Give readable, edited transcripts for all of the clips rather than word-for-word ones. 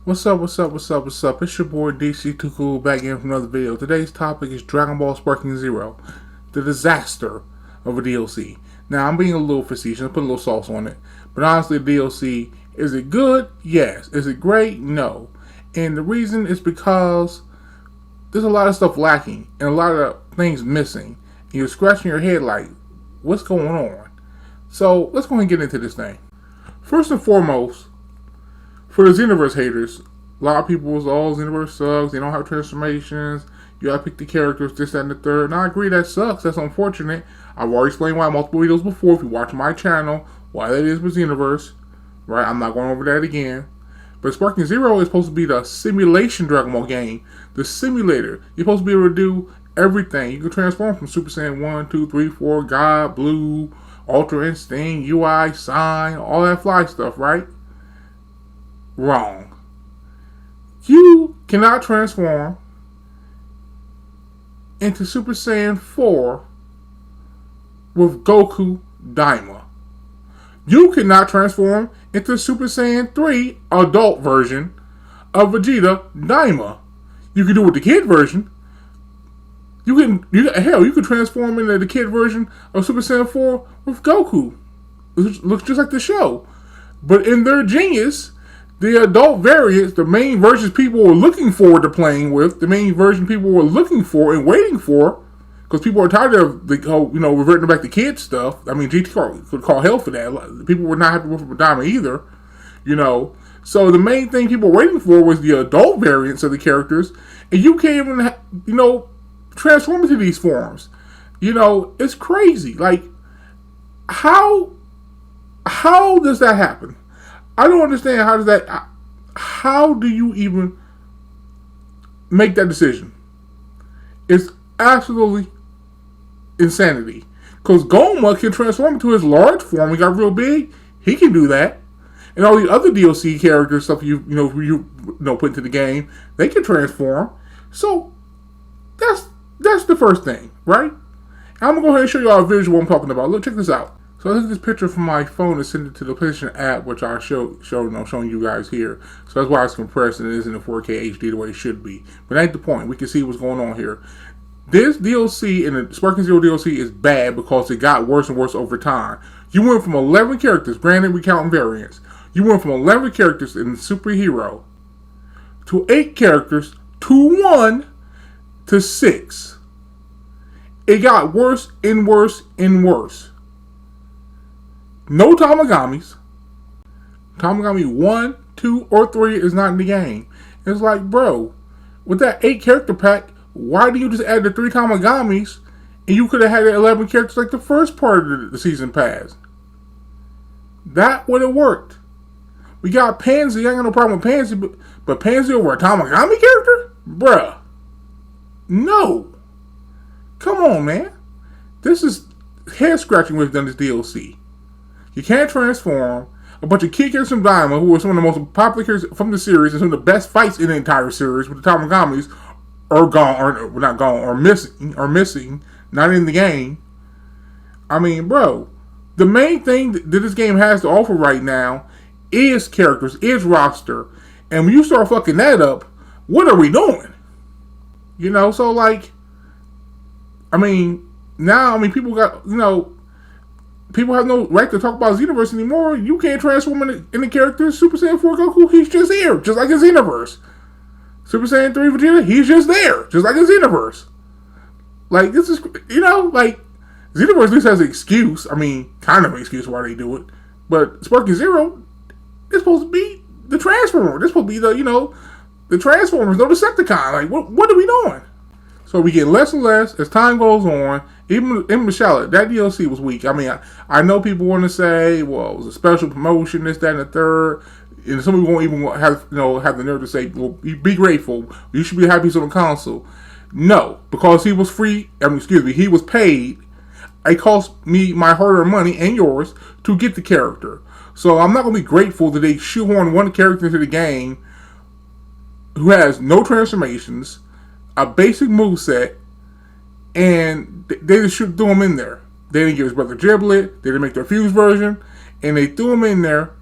What's up, what's up, what's up, what's up? It's your boy DC Too Cool back in from another video. Today's topic is Dragon Ball Sparking Zero, the disaster of a DLC. Now, I'm being a little facetious, I put a little sauce on it. But honestly, the DLC, is it good? Yes. Is it great? No. And the reason is because there's a lot of stuff lacking and a lot of things missing. And you're scratching your head like, what's going on? So, let's go ahead and get into this thing. First and foremost, for the Xenoverse haters, a lot of people was, Xenoverse sucks, they don't have transformations, you gotta pick the characters, this, that, and the third. And I agree, that sucks, that's unfortunate. I've already explained why in multiple videos before, if you watch my channel, why that is with Xenoverse, right? I'm not going over that again. But Sparking Zero is supposed to be the simulation Dragon Ball game, the simulator. You're supposed to be able to do everything. You can transform from Super Saiyan 1, 2, 3, 4, God, Blue, Ultra Instinct, UI, Sign, all that fly stuff, right? Wrong. You cannot transform into Super Saiyan 4 with Goku Daima. You cannot transform into Super Saiyan 3 adult version of Vegeta Daima. You can do it with the kid version. You can transform into the kid version of Super Saiyan 4 with Goku. It looks just like the show. But in their genius, the adult variants, the main versions people were looking forward to playing with, the main version people were looking for and waiting for, because people are tired of the whole, reverting back to kids stuff. I mean, GT could call hell for that. People were not happy with Madama either, So the main thing people were waiting for was the adult variants of the characters, and you can't even, transform into these forms. It's crazy. Like, how does that happen? I don't understand how do you even make that decision? It's absolutely insanity. Because Goma can transform into his large form. He got real big. He can do that. And all the other DLC characters, stuff you put into the game, they can transform. So that's the first thing, right? I'm gonna go ahead and show you all a visual I'm talking about. Look, check this out. So I took this picture from my phone and sent it to the PlayStation app, which I showing you guys here. So that's why it's compressed and it isn't in 4K HD the way it should be. But that ain't the point. We can see what's going on here. This DLC and the Sparking Zero DLC is bad because it got worse and worse over time. You went from 11 characters, granted we counting variants. You went from 11 characters in Superhero to 8 characters to 1 to 6. It got worse and worse and worse. No Tamagamis. Tamagami 1, 2, or 3 is not in the game. It's like, bro, with that 8 character pack, why do you just add the 3 Tamagamis and you could have had 11 characters like the first part of the season pass? That would have worked. We got Pansy. I ain't got no problem with Pansy, but Pansy over a Tamagami character? Bruh. No. Come on, man. This is head scratching we've done this DLC. You can't transform. A bunch of kid characters from Daima, who are some of the most popular characters from the series and some of the best fights in the entire series with the Tamagamis, are gone, or not gone, or missing, not in the game. I mean, bro, the main thing that this game has to offer right now is characters, is roster. And when you start fucking that up, what are we doing? So like, people got, people have no right to talk about Xenoverse anymore. You can't transform in the character Super Saiyan 4 Goku. He's just here, just like in Xenoverse. Super Saiyan 3 Vegeta, he's just there, just like in Xenoverse. Like, this is, Xenoverse at least has an excuse. Kind of an excuse why they do it. But Sparking Zero is supposed to be the Transformer. This supposed to be the Transformers, no Decepticon. Like, what are we doing? So we get less and less as time goes on. Even in Michelle, that DLC was weak. I know people want to say, well, it was a special promotion, this, that, and the third. And some people won't even have the nerve to say, well, be grateful. You should be happy he's on the console. No, because he was free. He was paid. It cost me my hard-earned money and yours to get the character. So I'm not going to be grateful that they shoehorn one character into the game who has no transformations, a basic moveset, and they just threw him in there. They didn't give his brother Giblet. They didn't make their Fuse version, and they threw him in there.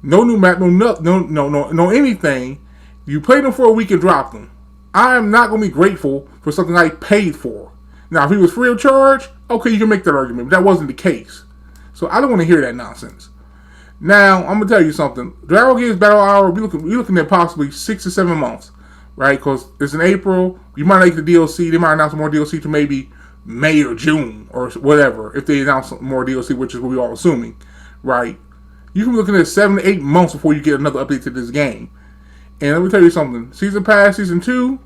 No new map, no anything, You played them for a week and dropped them. I am not going to be grateful for something I paid for. Now, if he was free of charge, okay, you can make that argument, but that wasn't the case. So I don't want to hear that nonsense. Now, I'm going to tell you something. Dragon Ball Games Battle Hour, we're looking at possibly 6 to 7 months, right? Because it's in April. You might like the DLC. They might announce more DLC to maybe May or June or whatever, if they announce more DLC, which is what we're all assuming, right? You can be looking at 7 to 8 months before you get another update to this game. And let me tell you something. Season Pass, Season 2,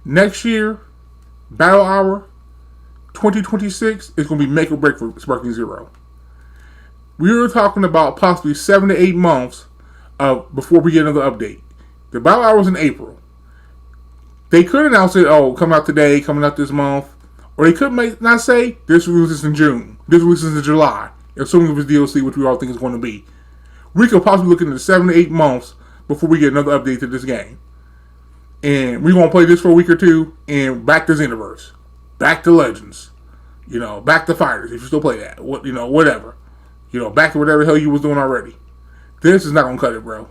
next year, Battle Hour, 2026, is going to be make or break for Sparking Zero. We were talking about possibly 7 to 8 months before we get another update. The Battle Hour was in April. They could announce it, coming out today, coming out this month. Or they could not say, this releases in June. This releases in July. Assuming it was DLC, which we all think it's going to be. We could possibly look into 7 to 8 months before we get another update to this game. And we're going to play this for a week or two, and back to Xenoverse. Back to Legends. Back to Fighters, if you still play that. Whatever. Back to whatever the hell you was doing already. This is not going to cut it, bro.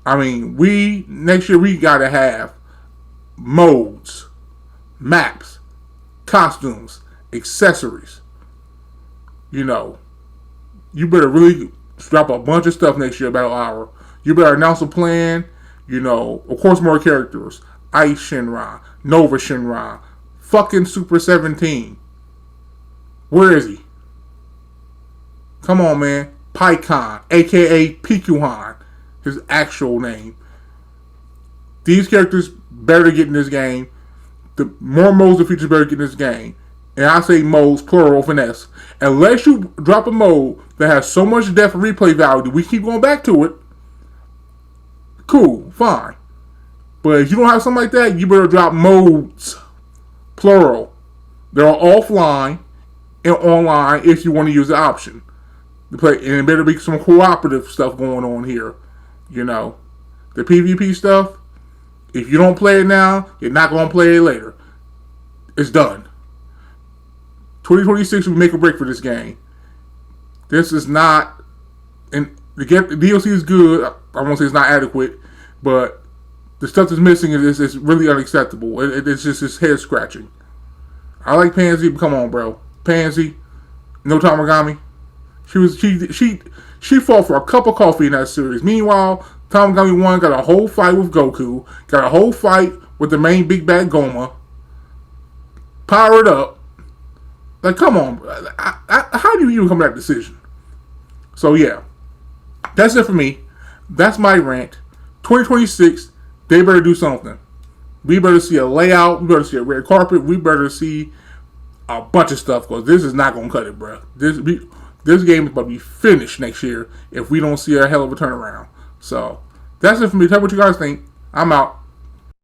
I mean, next year we got to have modes, maps, costumes, accessories. You better really drop a bunch of stuff next year, Battle Hour. You better announce a plan. Of course, more characters. Ice Shinra, Nova Shinra, fucking Super 17. Where is he? Come on, man. Pycon, a.k.a. Pikuhan, his actual name. These characters better get in this game. The more modes and features better get in this game. And I say modes, plural, finesse. Unless you drop a mode that has so much depth and replay value that we keep going back to it, cool, fine. But if you don't have something like that, you better drop modes, plural. They're offline and online if you want to use the option. And there better be some cooperative stuff going on here. The PvP stuff, if you don't play it now, you're not going to play it later. It's done. 2026 will make a break for this game. This is not, and the DLC is good. I won't say it's not adequate, but the stuff that's missing is really unacceptable. It's just head scratching. I like Pansy, but come on, bro. Pansy, no Tamagami. She fought for a cup of coffee in that series. Meanwhile, Tamagami 1 got a whole fight with Goku, got a whole fight with the main big bad Goma, powered up. Like, come on. How do you even come to that decision? So, yeah. That's it for me. That's my rant. 2026, they better do something. We better see a layout. We better see a red carpet. We better see a bunch of stuff, because this is not going to cut it, bro. This game is about to be finished next year if we don't see a hell of a turnaround. So, that's it for me. Tell me what you guys think. I'm out.